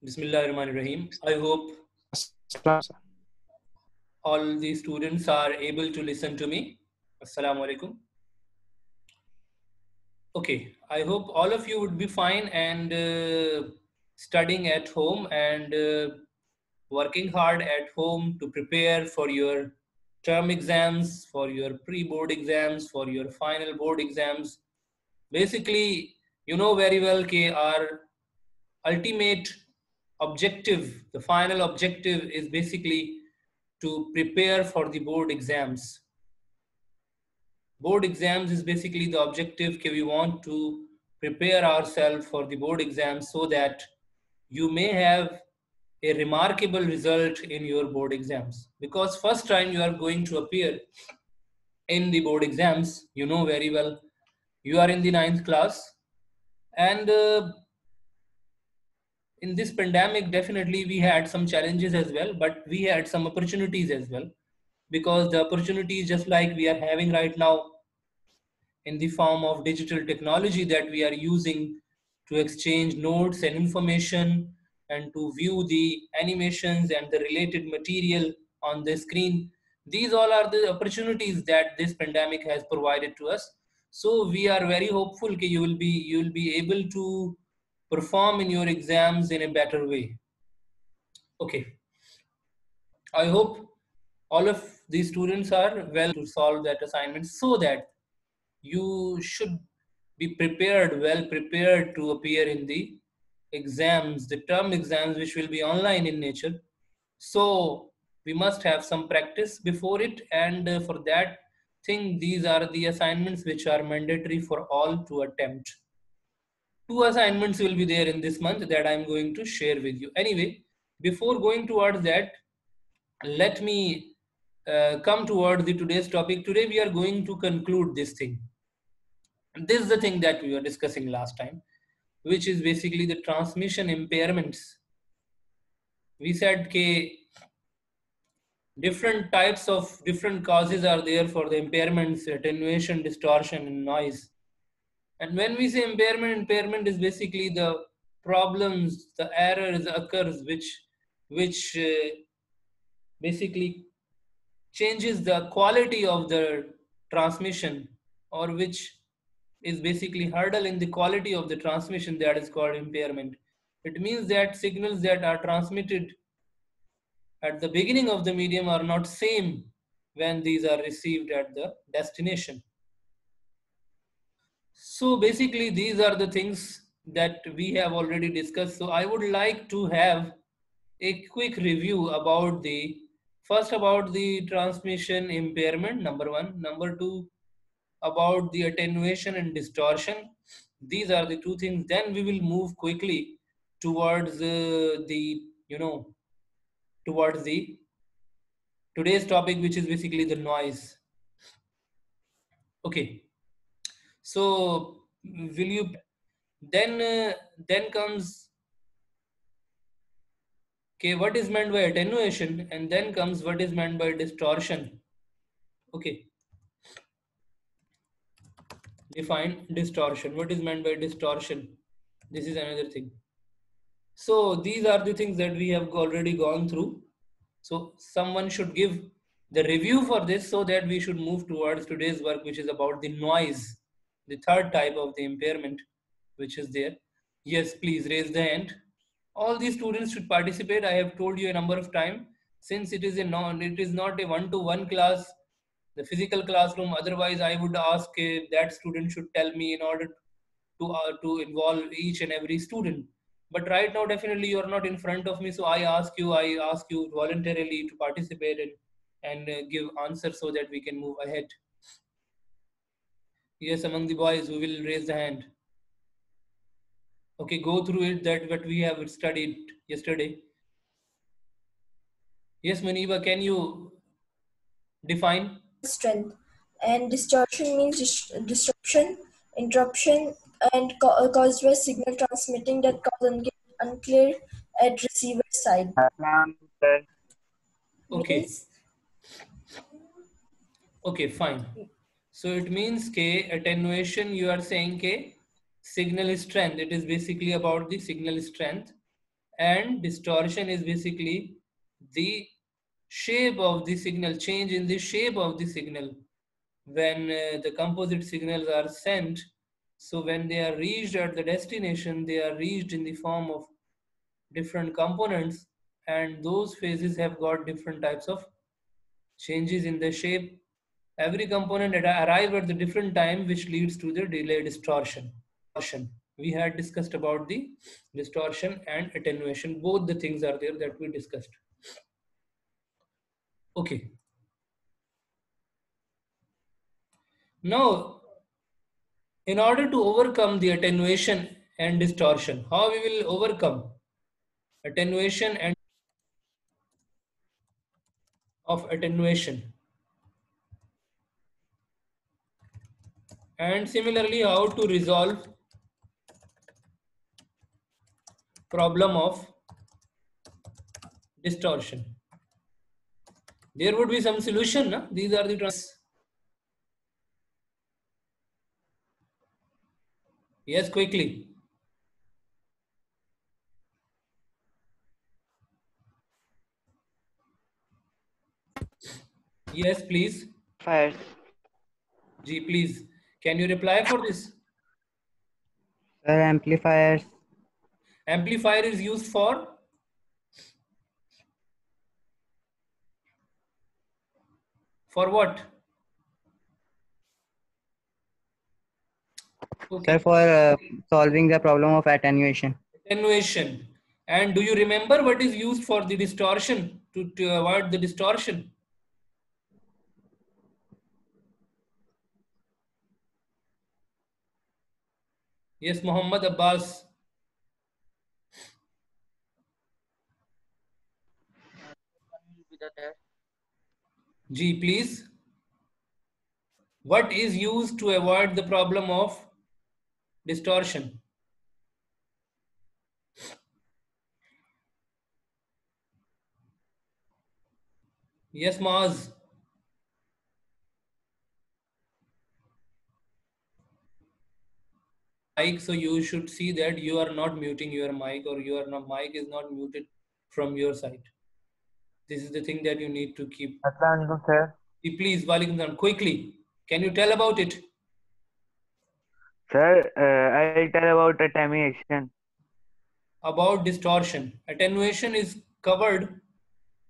Bismillahirrahmanirrahim. I hope all the students are able to listen to me. Assalamu alaikum. Okay, I hope all of you would be fine and studying at home and working hard at home to prepare for your term exams, for your pre-board exams, for your final board exams. Basically, you know very well that our ultimate objective, the final objective is basically to prepare for the board exams. Board exams is basically the objective that we want to prepare ourselves for the board exams so that you may have a remarkable result in your board exams. Because first time you are going to appear in the board exams, you know very well, you are in the 9th class and in this pandemic, definitely we had some challenges as well, but we had some opportunities as well. Because the opportunities, just like we are having right now in the form of digital technology that we are using to exchange notes and information and to view the animations and the related material on the screen. These all are the opportunities that this pandemic has provided to us. So we are very hopeful that you will be able to perform in your exams in a better way. Okay, I hope all of these students are well to solve that assignment so that you should be prepared, well prepared to appear in the exams, the term exams, which will be online in nature. So we must have some practice before it, and for that thing, these are the assignments which are mandatory for all to attempt. Two assignments will be there in this month that I'm going to share with you. Anyway, before going towards that, let me come towards the today's topic. Today we are going to conclude this thing. This is the thing that we were discussing last time, which is basically the transmission impairments. We said that different types of different causes are there for the impairments, attenuation, distortion, and noise. And when we say impairment is basically the problems, the errors occurs which basically changes the quality of the transmission, or which is basically hurdle in the quality of the transmission, that is called impairment. It means that signals that are transmitted at the beginning of the medium are not same when these are received at the destination. So basically these are the things that we have already discussed. So I would like to have a quick review about the first about the transmission impairment, number one. Number two, about the attenuation and distortion. These are the two things. Then we will move quickly towards the towards the today's topic, which is basically the noise. Okay, so will you then comes, okay, what is meant by attenuation, and then comes what is meant by distortion. Okay, define distortion. What is meant by distortion? This is another thing. So these are the things that we have already gone through. So someone should give the review for this so that we should move towards today's work, which is about the noise, the third type of the impairment, which is there. Yes, please raise the hand. All these students should participate. I have told you a number of times, since it is it is not a one-to-one class, the physical classroom. Otherwise, I would ask that student should tell me in order to involve each and every student. But right now, definitely you are not in front of me, so I ask you voluntarily to participate and give answers so that we can move ahead. Yes, among the boys who will raise the hand. Okay, go through it, that what we have studied yesterday. Yes, Maniba, can you define? Strength, and distortion means disruption, interruption, and caused by signal transmitting that cause unclear at receiver side. Okay. Means, Okay, fine. So it means K attenuation, you are saying K signal strength. It is basically about the signal strength. and distortion is basically the shape of the signal, change in the shape of the signal when the composite signals are sent. So when they are reached at the destination, they are reached in the form of different components, and those phases have got different types of changes in the shape. Every component arrive at the different time, which leads to the delay distortion. We had discussed about the distortion and attenuation. Both the things are there that we discussed. Okay. Now, in order to overcome the attenuation and distortion, how we will overcome attenuation and of attenuation, and similarly how to resolve problem of distortion. There would be some solution. Na? These are the yes, quickly. Yes, please. Fires. G, please. Can you reply for this? Sir, amplifiers. Amplifier is used for what? Okay. Sir, for solving the problem of attenuation. Attenuation. And do you remember what is used for the distortion, to avoid the distortion? Yes, Muhammad Abbas. G, please. What is used to avoid the problem of distortion? Yes, Maaz. Mic, so you should see that you are not muting your mic, or your mic is not muted from your side. This is the thing that you need to keep. Sir. Please, Walaikum Salam, quickly. Can you tell about it? Sir, I'll tell about attenuation. About distortion. Attenuation is covered.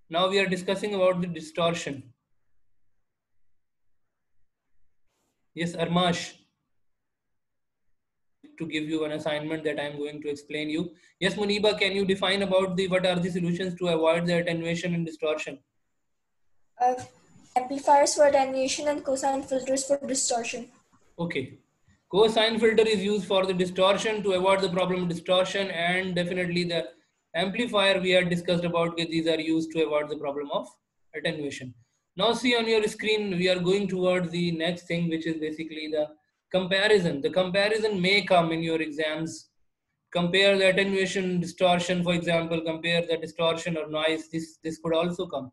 Now we are discussing about the distortion. Yes, Armash. To give you an assignment that I am going to explain you. Yes, Muniba, can you define about what are the solutions to avoid the attenuation and distortion? Amplifiers for attenuation and cosine filters for distortion. Okay. Cosine filter is used for the distortion to avoid the problem of distortion, and definitely the amplifier we had discussed about, these are used to avoid the problem of attenuation. Now see on your screen, we are going towards the next thing, which is basically the comparison. The comparison may come in your exams. Compare the attenuation, distortion, for example, compare the distortion or noise. This could also come.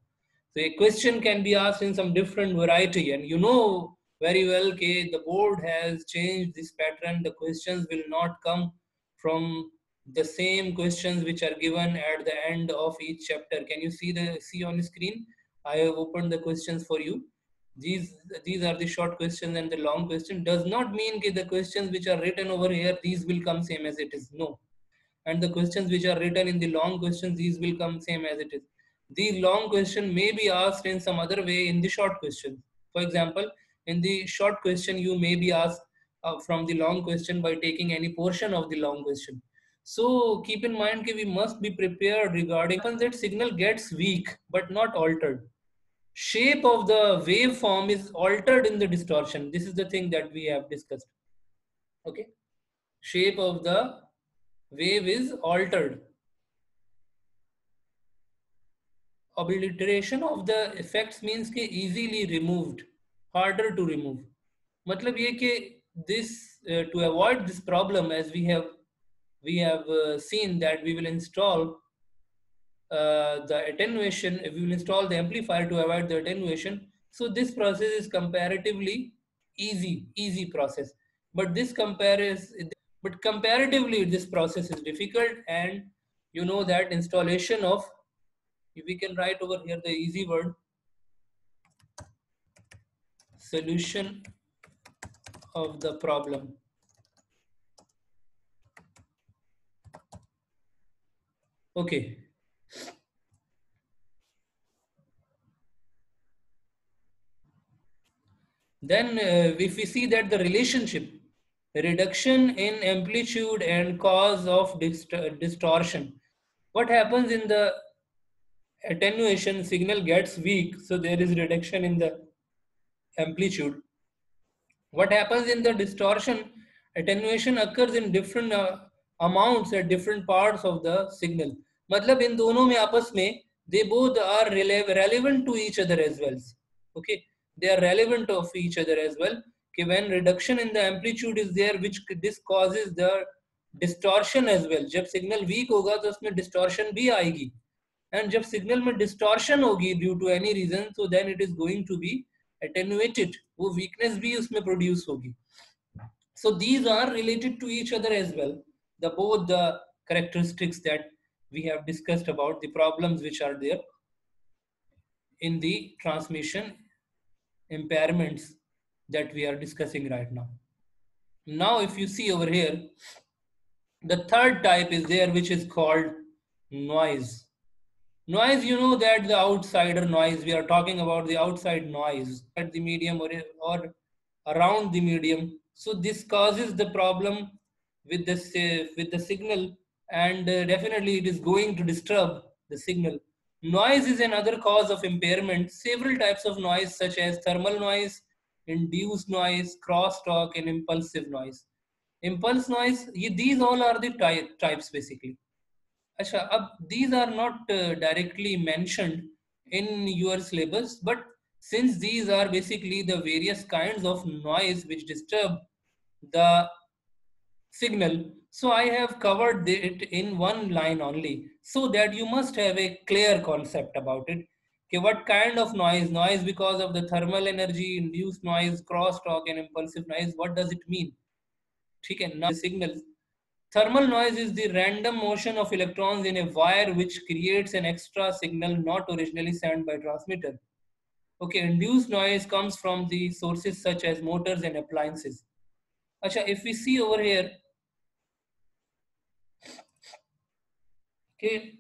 So a question can be asked in some different variety, and you know very well, okay, the board has changed this pattern. The questions will not come from the same questions which are given at the end of each chapter. Can you see on the screen? I have opened the questions for you. These are the short questions, and the long question does not mean that the questions which are written over here, these will come same as it is. No. And the questions which are written in the long questions, these will come same as it is. The long question may be asked in some other way in the short question. For example, in the short question, you may be asked from the long question by taking any portion of the long question. So keep in mind that we must be prepared regarding that signal gets weak but not altered. Shape of the waveform is altered in the distortion. This is the thing that we have discussed. Okay. Shape of the wave is altered. Obliteration of the effects means ke easily removed, harder to remove. मतलब ये कि this to avoid this problem, as we have seen that we will install the attenuation, we will install the amplifier to avoid the attenuation. So this process is comparatively easy process. But comparatively this process is difficult, and you know that installation of, we can write over here the easy word, solution of the problem. Okay. Then if we see that the relationship, reduction in amplitude and cause of distortion, what happens in the attenuation, signal gets weak, so there is reduction in the amplitude. What happens in the distortion, attenuation occurs in different amounts at different parts of the signal. मतलब इन दोनों में आपस में they both are relevant to each other as well. Okay, they are relevant of each other as well. कि when reduction in the amplitude is there, which this causes the distortion as well. जब signal weak होगा तो उसमें distortion भी आएगी. And जब signal में distortion होगी due to any reason, so then it is going to be attenuated, वो weakness भी उसमें produce होगी. So these are related to each other as well. The both the characteristics that we have discussed about, the problems which are there in the transmission impairments that we are discussing right now. Now, if you see over here, the third type is there, which is called noise. Noise, you know that the outsider noise, we are talking about the outside noise at the medium or around the medium. So this causes the problem with the signal, and definitely it is going to disturb the signal. Noise is another cause of impairment. Several types of noise such as thermal noise, induced noise, crosstalk, and impulsive noise. Impulse noise, these all are the types basically. Asha, these are not directly mentioned in your syllabus, but since these are basically the various kinds of noise which disturb the signal, so I have covered it in one line only, so that you must have a clear concept about it. Okay, what kind of noise? Noise because of the thermal energy, induced noise, crosstalk, and impulsive noise. What does it mean? Okay, now the signals. Thermal noise is the random motion of electrons in a wire which creates an extra signal not originally sent by transmitter. Okay, induced noise comes from the sources such as motors and appliances. Acha, if we see over here, okay,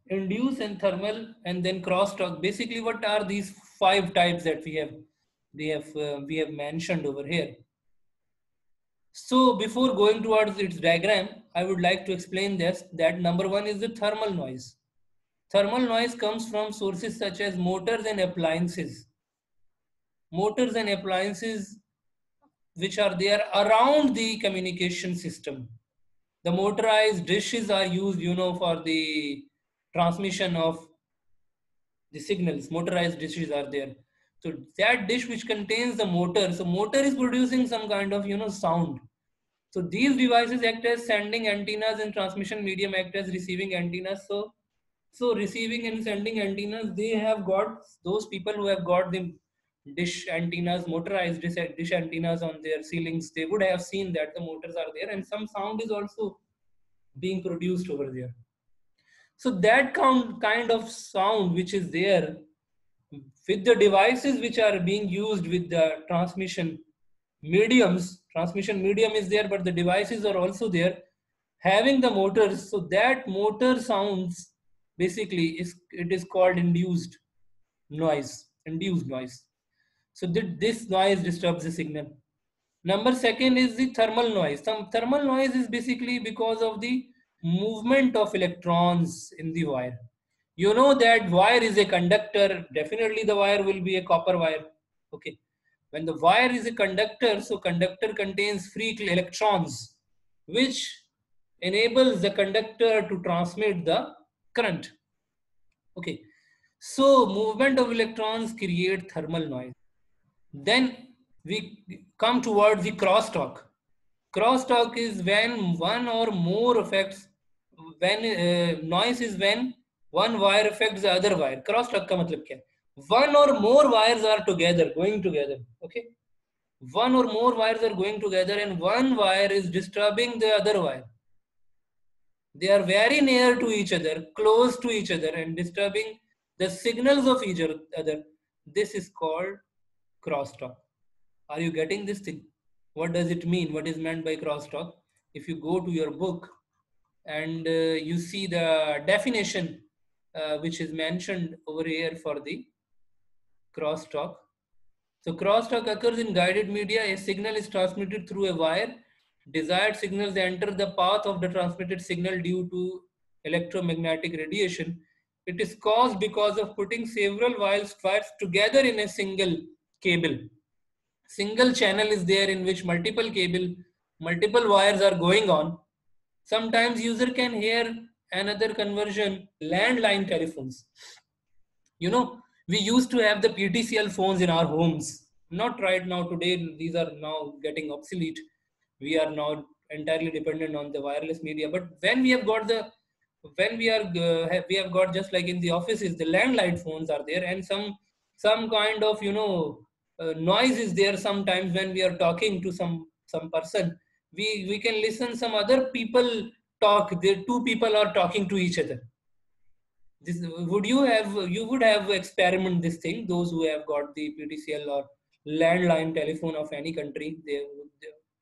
induced and thermal and then crosstalk. Basically, what are these 5 types that we have mentioned over here? So before going towards its diagram, I would like to explain this, that number 1 is the thermal noise. Thermal noise comes from sources such as motors and appliances. Motors and appliances which are there around the communication system. The motorized dishes are used, you know, for the transmission of the signals. Motorized dishes are there. So that dish which contains the motor, so motor is producing some kind of, you know, sound. So these devices act as sending antennas and transmission medium act as receiving antennas. So receiving and sending antennas, they have got those people who have got the dish antennas, motorized dish antennas on their ceilings. They would have seen that the motors are there and some sound is also being produced over there. So that kind of sound which is there with the devices which are being used with the transmission mediums, transmission medium is there, but the devices are also there having the motors. So that motor sounds basically it is called induced noise. So this noise disturbs the signal. Number 2 is the thermal noise. Some thermal noise is basically because of the movement of electrons in the wire. You know that wire is a conductor. Definitely the wire will be a copper wire. Okay. When the wire is a conductor, so conductor contains free electrons, which enables the conductor to transmit the current. Okay. So movement of electrons create thermal noise. Then we come towards the crosstalk. Crosstalk is when one or more affects, when noise is when one wire affects the other wire. Crosstalk का मतलब क्या है? One or more wires are together, going together. Okay. One or more wires are going together and one wire is disturbing the other wire. They are very near to each other, close to each other, and disturbing the signals of each other. This is called crosstalk. Are you getting this thing? What does it mean? What is meant by crosstalk? If you go to your book and you see the definition which is mentioned over here for the crosstalk. So crosstalk occurs in guided media. A signal is transmitted through a wire. Desired signals enter the path of the transmitted signal due to electromagnetic radiation. It is caused because of putting several wires together in a single cable. Single channel is there in which multiple wires are going on. Sometimes user can hear another conversion. Landline telephones. You know, we used to have the PTCL phones in our homes. Not right now. Today, these are now getting obsolete. We are now entirely dependent on the wireless media. But when we have got we have got, just like in the offices, the landline phones are there, and some kind of noise is there. Sometimes when we are talking to some person, we can listen some other people talk. The two people are talking to each other. This you would have experiment this thing, those who have got the PTCL or landline telephone of any country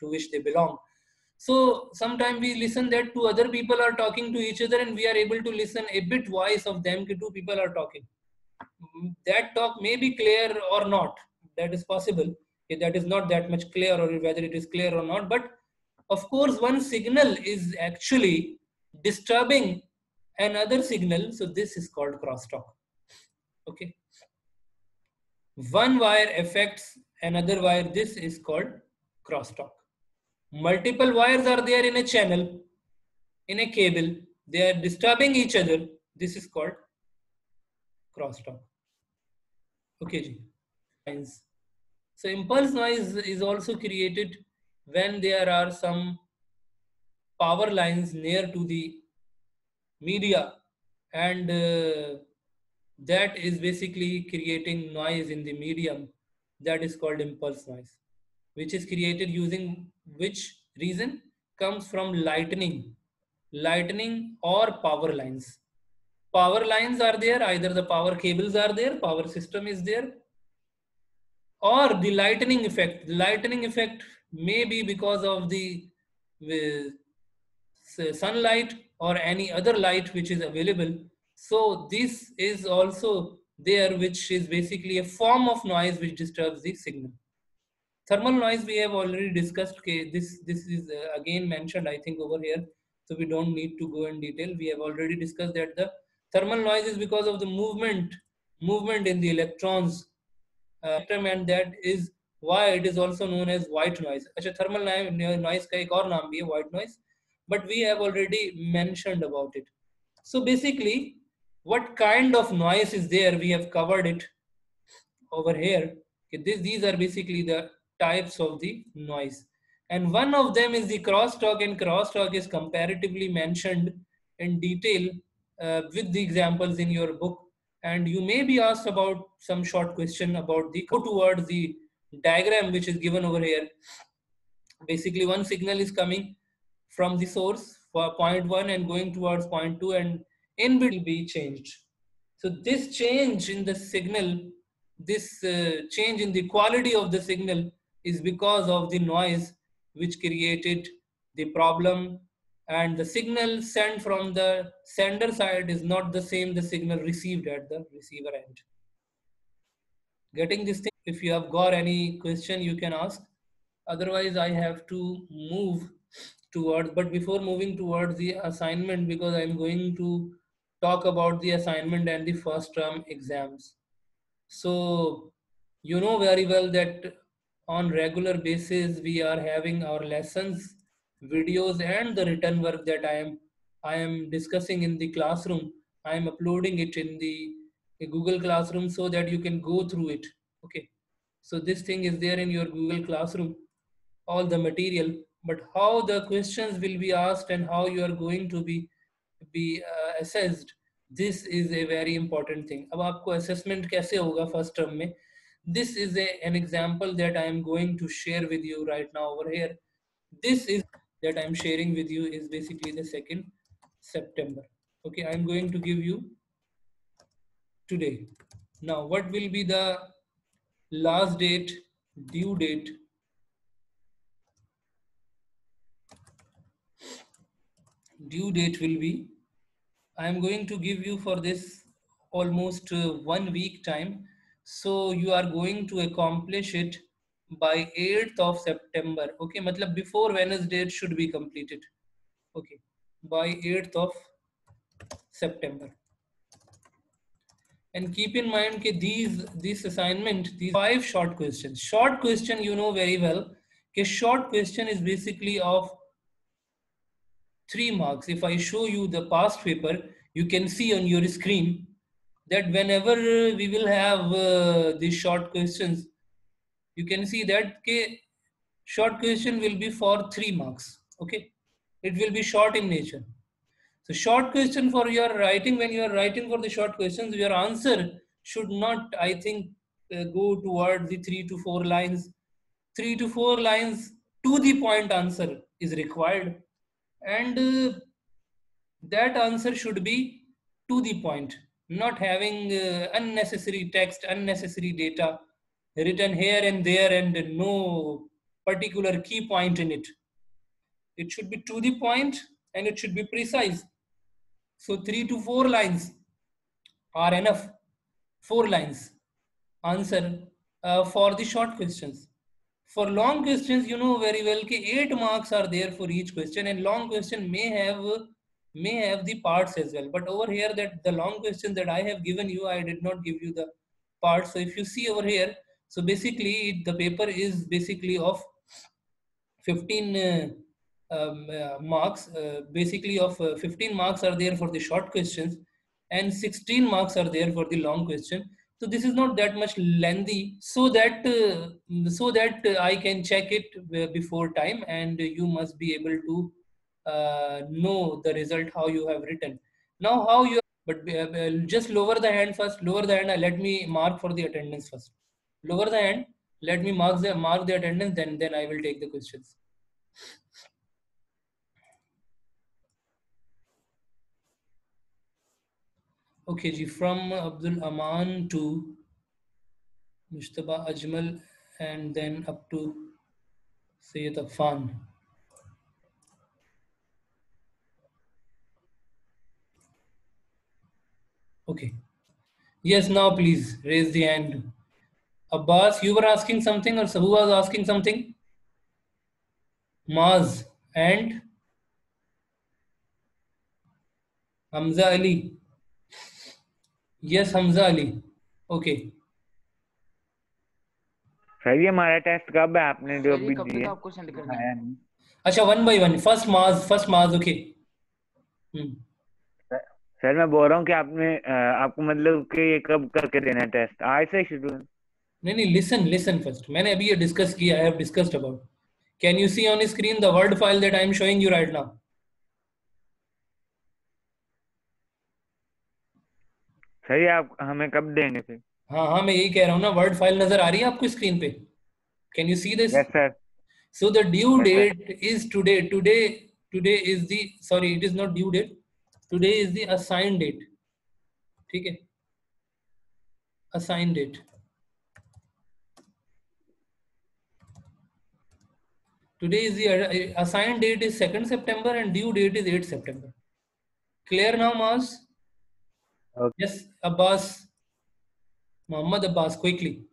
to which they belong. So sometimes we listen that two other people are talking to each other, and we are able to listen a bit voice of them. Two people are talking. That talk may be clear or not. That is possible. That is not that much clear, or whether it is clear or not. But of course, one signal is actually disturbing another signal. So this is called crosstalk. Okay. One wire affects another wire. This is called crosstalk. Multiple wires are there in a channel, in a cable. They are disturbing each other. This is called crosstalk. Okay, ji. So impulse noise is also created when there are some power lines near to the media, and that is basically creating noise in the medium. That is called impulse noise, which is created using which reason comes from lightning or power lines. Power lines are there, either the power cables are there, power system is there, or the lightning effect. The lightning effect may be because of the sunlight or any other light which is available. So this is also there, which is basically a form of noise which disturbs the signal. Thermal noise we have already discussed. Okay, this is again mentioned, I think, over here. So we don't need to go in detail. We have already discussed that the thermal noise is because of the movement in the electrons, and that is why it is also known as white noise. अच्छा, thermal noise का एक और नाम भी है white noise, but we have already mentioned about it. So basically, what kind of noise is there? We have covered it over here. Okay, these are basically the types of the noise, and one of them is the crosstalk, and crosstalk is comparatively mentioned in detail with the examples in your book. And you may be asked about some short question about the go towards the diagram which is given over here. Basically, one signal is coming from the source for point 1 and going towards point 2, and in will be changed. So this change in the signal, this change in the quality of the signal is because of the noise which created the problem, and the signal sent from the sender side is not the same the signal received at the receiver end. Getting this thing? If you have got any question, you can ask. Otherwise, I have to move towards, but before moving towards the assignment, because I'm going to talk about the assignment and the first term exams. So you know very well that on regular basis we are having our lessons, videos, and the written work that I am discussing in the classroom. I am uploading it in the Google Classroom so that you can go through it. Okay, so this thing is there in your Google Classroom, all the material, but how the questions will be asked and how you are going to be assessed, this is a very important thing. अब आपको assessment कैसे होगा first term में? This is an example that I am going to share with you right now over here. This is that I am sharing with you is basically the September. Okay, I'm going to give you today. Now what will be the last date, due date? Due date will be, I am going to give you for this almost 1 week time. So you are going to accomplish it by 8th of September. Okay, matlab before Wednesday it should be completed. Okay, by 8th of September. And keep in mind that this assignment, these 5 short questions. Short question, you know very well, that short question is basically of 3 marks. If I show you the past paper, you can see on your screen that whenever we will have these short questions, you can see that short question will be for 3 marks. Okay, it will be short in nature. So short question for your writing, when you are writing for the short questions, your answer should not, I think, go towards the 3 to 4 lines. 3 to 4 lines to the point answer is required, and that answer should be to the point, not having unnecessary text, unnecessary data written here and there, and no particular key point in it. It should be to the point and it should be precise. So 3 to 4 lines are enough. 4 lines answer for the short questions. For long questions, you know very well that 8 marks are there for each question, and long question may have the parts as well. But over here, that the long question that I have given you, I did not give you the parts. So if you see over here, so basically the paper is basically of 15 marks. Basically of 15 marks are there for the short questions, and 16 marks are there for the long question. So this is not that much lengthy, so that I can check it before time, and you must be able to know the result how you have written. Now how you, but just lower the hand first. Lower the hand. Let me mark for the attendance first. Lower the hand. Let me mark the attendance. Then I will take the questions. Okay, ji, from Abdul Aman to Mushtaba Ajmal, and then up to Sayyid Affan. Okay. Yes, now please raise the hand. Abbas, you were asking something, or who was asking something? Maz and Hamza Ali. Yes, Hamza Ali. Okay. Sir ये हमारा test कब है आपने जो sir ये अभी कब तक दिया आपको सेंड करना है? आया नहीं अच्छा, 1 by 1. First Maz. Okay. Sir मैं बोल रहा हूँ कि आपने आपको मतलब कि ये कब करके देना है टेस्ट आज से शुरू नहीं, listen first. मैंने अभी ये डिस्कस किया. I have discussed about. Can you see on screen the word file that I am showing you right now? Sir ये आप हमें कब देंगे फिर? हाँ, मैं यही कह रहा हूँ ना. वर्ड फाइल नजर आ रही है आपको स्क्रीन पे? Can you see this? Yes sir. So the due Yes, date is today. Today is the, sorry, it is not due date. Today is the assigned date. ठीक है? Assigned date. Today is the assigned date is 2nd September and due date is 8th September. Clear now, Maz? Okay. Yes, Abbas. Muhammad Abbas, quickly.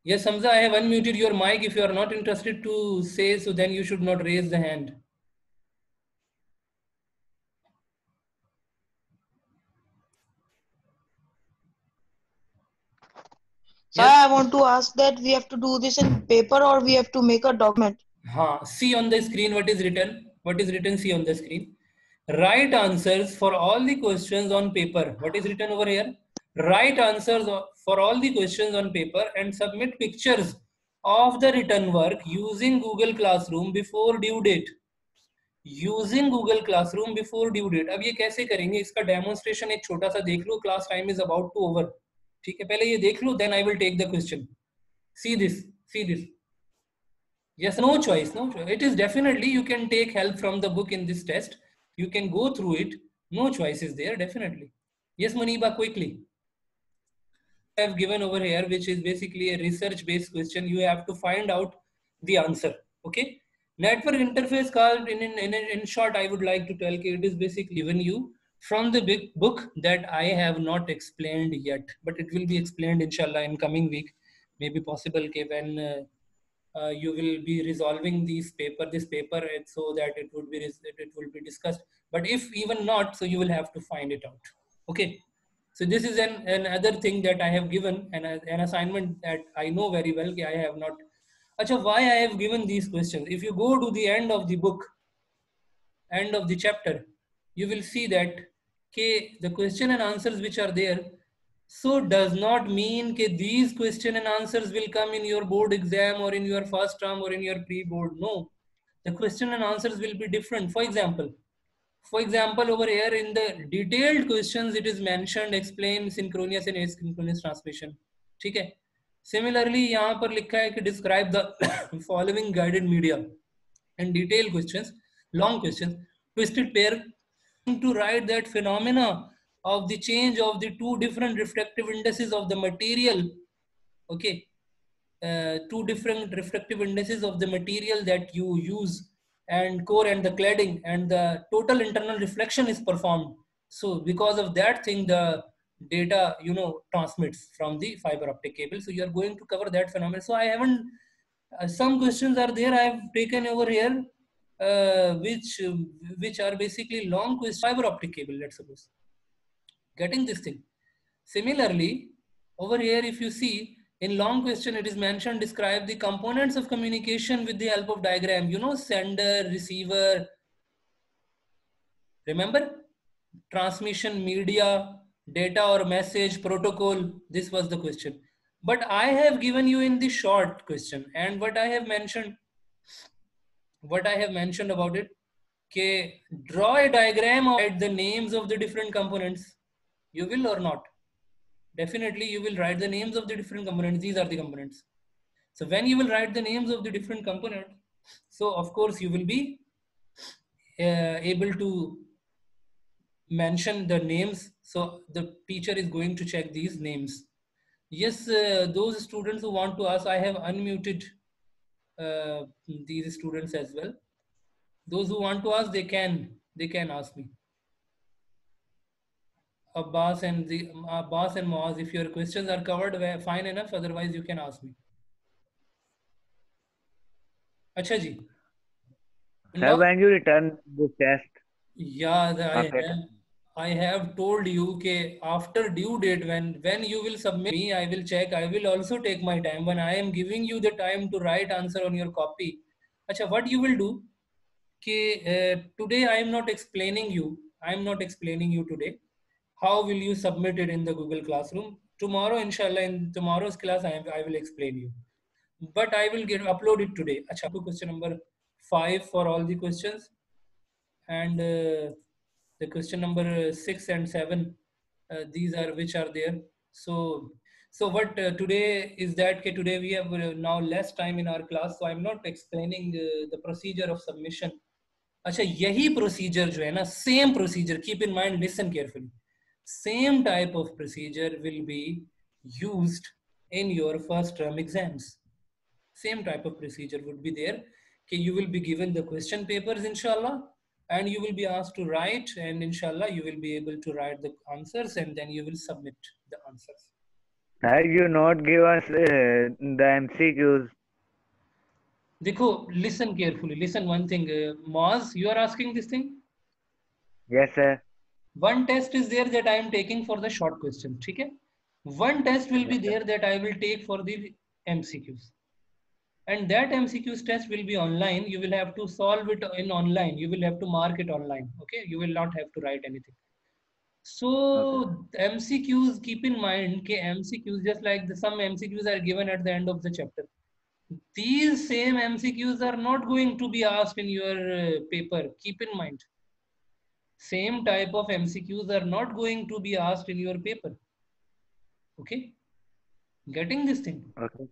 Yes, Hamza, I have unmuted your mic. If you are not interested to say, so then you should not raise the hand. Sir, Yes. I want to ask that we have to do this in paper or we have to make a document? See on the screen what is written. What is written, see on the screen. Write answers for all the questions on paper. What is written over here? Write answers for all the questions on paper and submit pictures of the written work using Google Classroom before due date. Using Google Classroom before due date. अब ये कैसे करेंगे? इसका demonstration एक छोटा सा देख लो. Class time is about to over. ठीक है, पहले ये देख लो, then I will take the question. See this. Yes, no choice, no choice. It is definitely, you can take help from the book in this test. You can go through it. No choice is there, definitely. Yes, Muniba, quickly. I have given over here, which is basically a research-based question. You have to find out the answer. Okay. Network interface called in short, I would like to tell you, it is basically given you from the big book that I have not explained yet, but it will be explained inshallah in coming week. Maybe possible okay, when you will be resolving this paper, so that it will be discussed. But if even not, so you will have to find it out. Okay. So this is another thing that I have given, an assignment that I know very well. I have not. Acha, why I have given these questions? If you go to the end of the book, end of the chapter, you will see that the question and answers which are there, so does not mean that these question and answers will come in your board exam or in your first term or in your pre-board. No, the question and answers will be different. For example, over here in the detailed questions, it is mentioned, explain synchronous and asynchronous transmission. ठीक है? Similarly, यहाँ पर लिखा है कि describe the following guided media. And detailed questions, long questions, twisted pair, to write that phenomena of the change of the two different refractive indices of the material. Okay, two different refractive indices of the material that you use, and core and the cladding, and the total internal reflection is performed. So because of that thing, the data transmits from the fiber optic cable. So you are going to cover that phenomenon. So I haven't some questions are there I have taken over here, which are basically long questions, fiber optic cable, let's suppose. Getting this thing. Similarly, over here, if you see in long question, it is mentioned, describe the components of communication with the help of diagram. Sender, receiver. Remember? Transmission, media, data or message, protocol. This was the question. But I have given you in the short question, and what I have mentioned about it, okay, draw a diagram or write the names of the different components. You will or not? Definitely you will write the names of the different components. These are the components. So when you will write the names of the different components, so of course you will be able to mention the names. So the teacher is going to check these names. Yes, those students who want to ask, I have unmuted these students as well. Those who want to ask, they can ask me. Abbas and Moaz, if your questions are covered, fine enough. Otherwise, you can ask me. Acha ji. Sir, when you return this test? Yeah, I have told you that after due date, when you will submit me, I will check. I will also take my time. When I am giving you the time to write answer on your copy. Acha, what you will do? Today I am not explaining you. I am not explaining you today. How will you submit it in the Google Classroom? Tomorrow, inshallah, in tomorrow's class, I will explain you. But I will upload it today. Acha, question number 5 for all the questions, and the question number 6 and 7. These are which are there. So what today is that today we have now less time in our class, so I'm not explaining the procedure of submission. अच्छा यही procedure जो है ना, same procedure, keep in mind, listen carefully, same type of procedure will be used in your first term exams. Same type of procedure would be there. Okay, you will be given the question papers inshallah, and you will be asked to write, and inshallah you will be able to write the answers, and then you will submit the answers. Sir, you not give us the MCQs. Dekho, listen carefully. Listen one thing. Moaz, you are asking this thing? Yes, sir. One test is there that I am taking for the short question. Okay? One test will be there that I will take for the MCQs. And that MCQs test will be online. You will have to solve it in online. You will have to mark it online. Okay? You will not have to write anything. So MCQs, keep in mind, MCQs, just like some MCQs are given at the end of the chapter. These same MCQs are not going to be asked in your paper. Keep in mind. Same type of MCQs are not going to be asked in your paper. Okay? Getting this thing? Okay.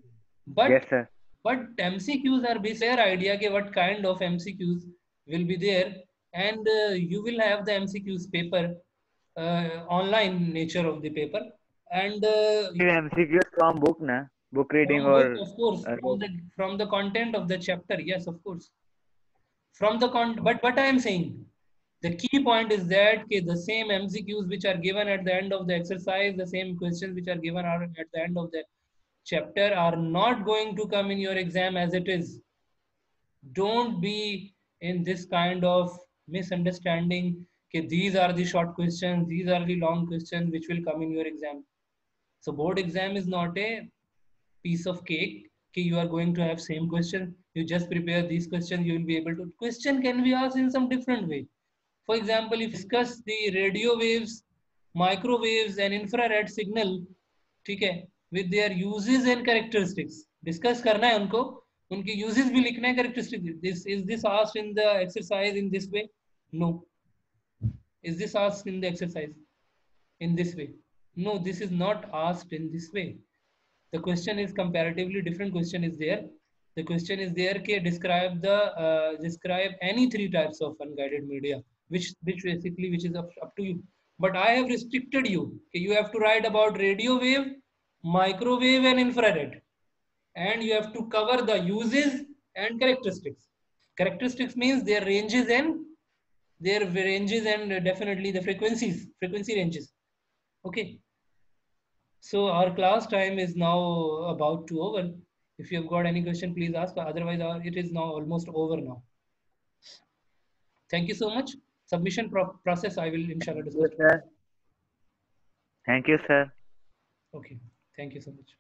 But yes, sir. But MCQs are based fair idea ke what kind of MCQs will be there, and you will have the MCQs paper, online nature of the paper, and MCQs from book ना, book reading from book, और of course, from the content of the chapter, yes, of course, from the but what I am saying, the key point is that the same MCQs which are given at the end of the exercise, the same questions which are given are at the end of the chapter are not going to come in your exam as it is. Don't be in this kind of misunderstanding. Okay, these are the short questions, these are the long questions which will come in your exam. So board exam is not a piece of cake. Okay, you are going to have same question. You just prepare these questions. You will be able to. Question can be asked in some different way. For example, if you discuss the radio waves, microwaves, and infrared signal, ठीक है, with their uses and characteristics, discuss करना है उनको, उनके uses भी लिखना है, characteristics. Is this asked in the exercise in this way? No. Is this asked in the exercise in this way? No, this is not asked in this way. The question is comparatively different. Question is there. The question is there. Ke describe any three types of unguided media, which basically which is up to you. But I have restricted you. Okay, you have to write about radio wave, microwave, and infrared, and you have to cover the uses and characteristics. Characteristics means their ranges and definitely the frequency ranges. Okay. So our class time is now about to over. If you have got any question, please ask. Otherwise, it is now almost over now. Thank you so much. Submission process, I will inshallah discuss. Thank you, sir. Okay. Thank you so much.